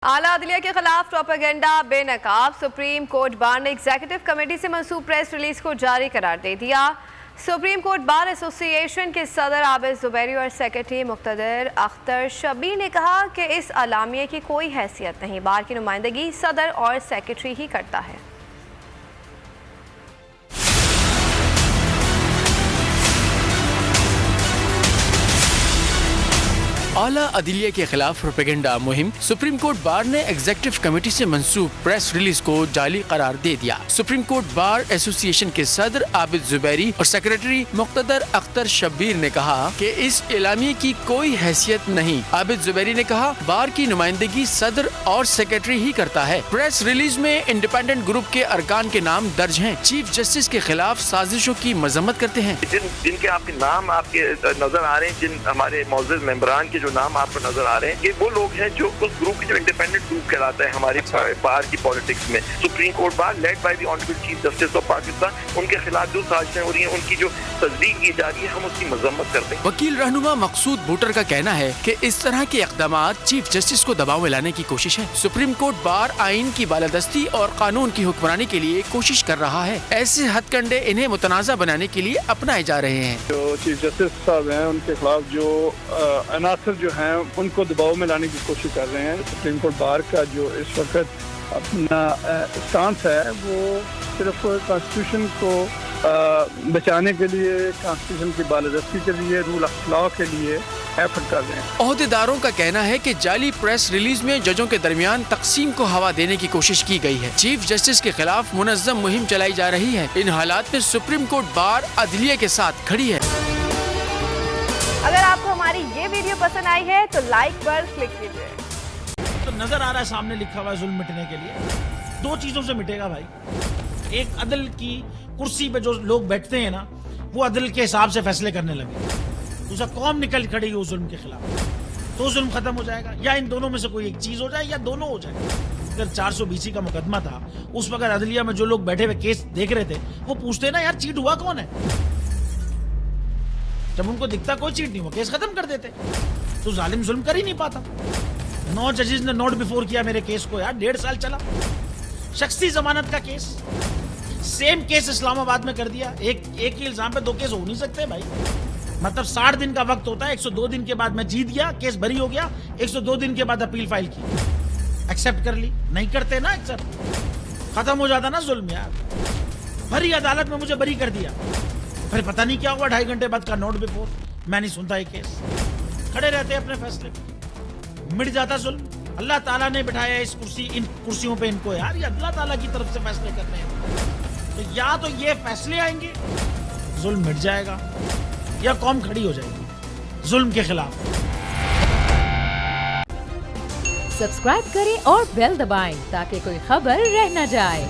اعلیٰ عدلیہ کے خلاف پروپیگنڈا بے نقاب، سپریم کورٹ بار نے ایگزیکٹو کمیٹی سے منسوب پریس ریلیز کو جاری قرار دے دیا۔ سپریم کورٹ بار ایسوسی ایشن کے صدر عابد زبیری اور سیکرٹری مقتدر اختر شبیر نے کہا کہ اس اعلامیے کی کوئی حیثیت نہیں، بار کی نمائندگی صدر اور سیکرٹری ہی کرتا ہے۔ اعلیٰ عدلیہ کے خلاف پروپیگنڈا مہم، سپریم کورٹ بار نے ایگزیکٹو کمیٹی سے منسوب پریس ریلیز کو جعلی قرار دے دیا۔ سپریم کورٹ بار ایسوسی ایشن کے صدر عابد زبیری اور سیکرٹری مقتدر اختر شبیر نے کہا کہ اس اعلامیے کی کوئی حیثیت نہیں۔ عابد زبیری نے کہا بار کی نمائندگی صدر اور سیکرٹری ہی کرتا ہے۔ پریس ریلیز میں انڈیپینڈنٹ گروپ کے ارکان کے نام درج ہیں، چیف جسٹس کے خلاف سازشوں کی مذمت کرتے ہیں۔ جن کے آپ کے نام آپ کے نظر آ رہے ہیں، جن ہمارے معزز ممبران کے جو نام آپ کو نظر آ رہے ہیں، یہ وہ لوگ ہیں جو اس گروپ کے جو انڈیپینڈنٹ گروپ کہلاتا ہے ہماری بار کی پالیٹکس میں۔ Supreme court bar led by the honourable chief justice of Pakistan, ان کے خلاف جو سازشیں ہو رہی ہیں، ان کی جو تصدیق کی جا رہی ہے، ہم اس کی مذمت کرتے ہیں۔ وکیل رہنما مقصود بھوٹر کا کہنا ہے کہ اس طرح کے اقدامات چیف جسٹس کو دباؤ میں لانے کی کوشش ہے۔ سپریم کورٹ بار آئین کی بالادستی اور قانون کی حکمرانی کے لیے کوشش کر رہا ہے۔ ایسے ہتھ کنڈے انہیں متنازع بنانے کے لیے اپنائے جا رہے ہیں۔ جو چیف جسٹس صاحب ہیں، ان کے خلاف جو عناصر جو ہیں ان کو دباؤ میں لانے کی کوشش کر رہے ہیں۔ سپریم کورٹ بار کا جو اس وقت اپنا اسٹانس ہے وہ صرف کانسٹیٹیوشن کو بچانے کے لیے، کانسٹیٹیوشن کی بالادستی کے لیے، رول آف لا کے لیے ایفرٹ کر رہے ہیں۔ عہدیداروں کا کہنا ہے کہ جعلی پریس ریلیز میں ججوں کے درمیان تقسیم کو ہوا دینے کی کوشش کی گئی ہے۔ چیف جسٹس کے خلاف منظم مہم چلائی جا رہی ہے۔ ان حالات میں سپریم کورٹ بار عدلیہ کے ساتھ کھڑی ہے۔ اگر آپ کو ہماری یہ ویڈیو پسند آئی ہے تو لائک پر کلک کیجیے۔ تو نظر آ رہا ہے سامنے لکھا ہوا ہے ظلم مٹنے کے لیے دو چیزوں سے مٹے گا بھائی۔ ایک عدل کی کرسی پہ جو لوگ بیٹھتے ہیں نا، وہ عدل کے حساب سے فیصلے کرنے لگے۔ دوسرا قوم نکل کھڑی ہو ظلم کے خلاف، تو ظلم ختم ہو جائے گا، یا ان دونوں میں سے کوئی ایک چیز ہو جائے یا دونوں ہو جائے۔ اگر 420 کا مقدمہ تھا، اس وقت عدلیہ میں جو لوگ بیٹھے ہوئے کیس دیکھ رہے تھے وہ پوچھتے نا یار چیٹ ہوا کون ہے؟ جب ان کو دکھتا کوئی چیٹ نہیں ہوا، کیس ختم کر دیتے۔ تو ظالم ظلم کر ہی نہیں پاتا۔ 9 ججز نے نوٹ بیفور کیا میرے کیس کو، یار 1.5 سال چلا۔ شخصی ضمانت کا کیس، سیم کیس اسلام آباد میں کر دیا۔ ایک ہی الزام پہ 2 کیس ہو نہیں سکتے بھائی۔ مطلب 60 دن کا وقت ہوتا ہے، 102 دن کے بعد میں جیت گیا، کیس بری ہو گیا، 102 دن کے بعد اپیل فائل کی، ایکسپٹ کر لی۔ نہیں کرتے نا ایکسپٹ، ختم ہو جاتا نا ظلم یار۔ بھری عدالت میں مجھے بری کر دیا، پھر پتہ نہیں کیا ہوا 2.5 گھنٹے بعد کا نوٹ بیفور، میں نہیں سنتا یہ کیس۔ کھڑے رہتے اپنے فیصلے پہ، مٹ جاتا ظلم۔ اللہ تعالیٰ نے بٹھایا اس ان کرسیوں پہ ان کو، یار یہ اللہ تعالیٰ کی طرف سے فیصلے کرنے ہیں۔ تو یا تو یہ فیصلے آئیں گے، ظلم مٹ جائے گا، یا قوم کھڑی ہو جائے گی ظلم کے خلاف۔ سبسکرائب کریں اور بیل دبائیں تاکہ کوئی خبر رہ نہ جائے۔